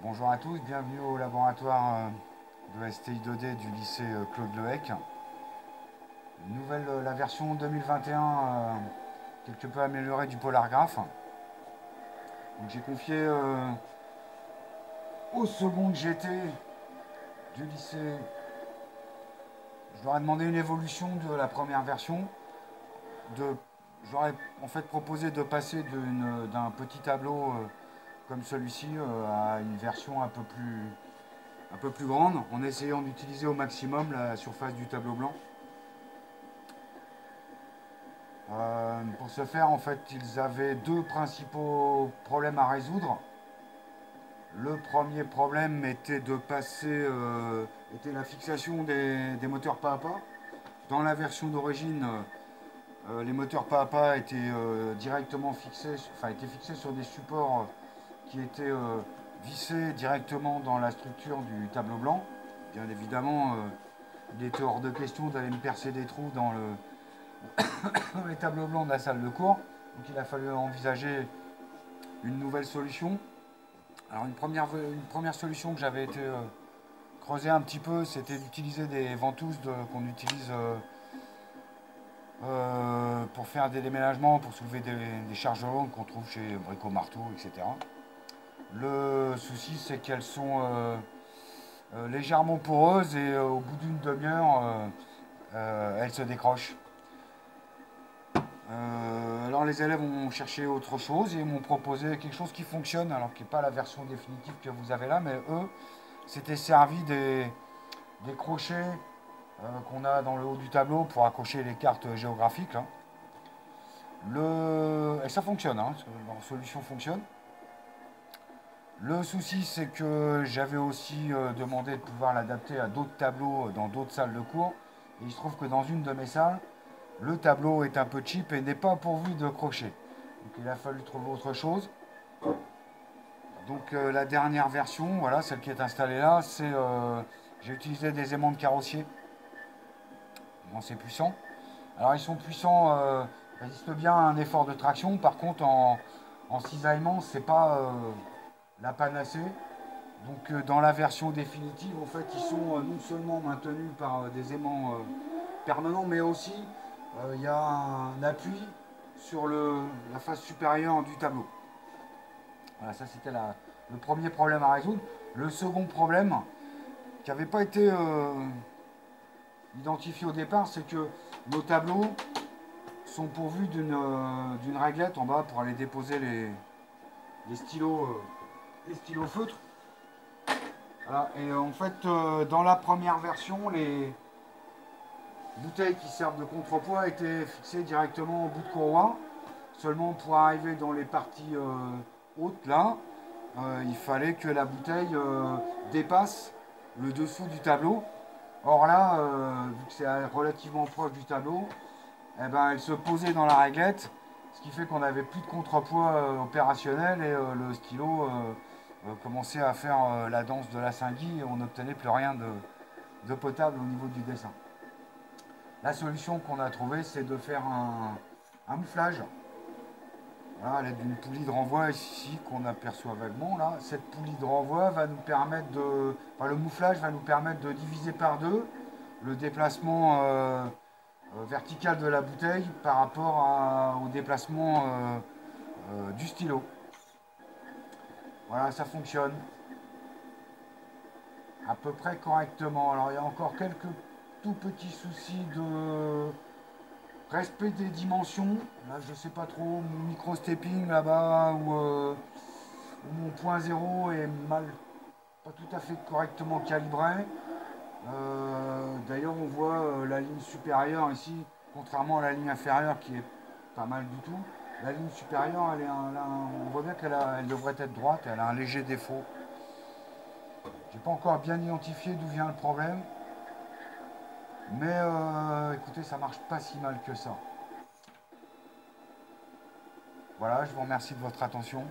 Bonjour à tous, bienvenue au laboratoire de STI 2D du lycée Claude Lehec. La version 2021 quelque peu améliorée du Polargraph. Donc j'ai confié au second GT du lycée, je leur ai demandé une évolution de la première version. De, je leur ai en fait proposé de passer d'un petit tableau comme celui-ci à une version un peu plus grande, en essayant d'utiliser au maximum la surface du tableau blanc. Pour ce faire, en fait, ils avaient deux principaux problèmes à résoudre. Le premier problème était la fixation des moteurs pas à pas. Dans la version d'origine, les moteurs pas à pas étaient directement fixés, enfin étaient fixés sur des supports qui étaient vissés directement dans la structure du tableau blanc. Bien évidemment, il était hors de question d'aller me percer des trous dans les tableaux blancs de la salle de cours. Donc il a fallu envisager une nouvelle solution. Alors une première solution que j'avais été creuser un petit peu, c'était d'utiliser des ventouses qu'on utilise pour faire des déménagements, pour soulever des charges lourdes qu'on trouve chez Brico Marteau, etc. Le souci, c'est qu'elles sont légèrement poreuses et au bout d'une demi-heure, elles se décrochent. Alors les élèves ont cherché autre chose et m'ont proposé quelque chose qui fonctionne, alors qui n'est pas la version définitive que vous avez là, mais eux s'étaient servi des crochets qu'on a dans le haut du tableau pour accrocher les cartes géographiques. Là. Et ça fonctionne, hein, leur solution fonctionne. Le souci, c'est que j'avais aussi demandé de pouvoir l'adapter à d'autres tableaux dans d'autres salles de cours. Et il se trouve que dans une de mes salles, le tableau est un peu cheap et n'est pas pourvu de crochets. Donc il a fallu trouver autre chose. Donc la dernière version, voilà, celle qui est installée là, j'ai utilisé des aimants de carrossier. Bon, c'est puissant. Alors ils sont puissants, résistent bien à un effort de traction. Par contre, en cisaillement, c'est pas la panacée. Donc dans la version définitive, en fait, ils sont non seulement maintenus par des aimants permanents, mais aussi il y a un appui sur la face supérieure du tableau. Voilà, ça c'était le premier problème à résoudre. Le second problème, qui n'avait pas été identifié au départ, c'est que nos tableaux sont pourvus d'une réglette en bas pour aller déposer les stylos feutres. Voilà. Et en fait, dans la première version, les bouteilles qui servent de contrepoids étaient fixées directement au bout de courroie. Seulement pour arriver dans les parties hautes, là, il fallait que la bouteille dépasse le dessous du tableau. Or là, vu que c'est relativement proche du tableau, eh ben, elle se posait dans la réglette, ce qui fait qu'on n'avait plus de contrepoids opérationnel et le stylo commençait à faire la danse de la Saint-Guy et on n'obtenait plus rien de potable au niveau du dessin. La solution qu'on a trouvée, c'est de faire un mouflage. Voilà, à l'aide d'une poulie de renvoi ici qu'on aperçoit vaguement là. Cette poulie de renvoi va nous permettre le mouflage va nous permettre de diviser par deux le déplacement vertical de la bouteille par rapport au déplacement du stylo. Voilà, ça fonctionne à peu près correctement. Alors il y a encore quelques tout petits soucis de respect des dimensions. Là je sais pas trop, mon micro-stepping là-bas où mon point zéro est pas tout à fait correctement calibré. D'ailleurs on voit la ligne supérieure ici, contrairement à la ligne inférieure qui est pas mal du tout. La ligne supérieure, on voit bien elle devrait être droite, elle a un léger défaut. J'ai pas encore bien identifié d'où vient le problème, mais écoutez, ça marche pas si mal que ça. Voilà, je vous remercie de votre attention.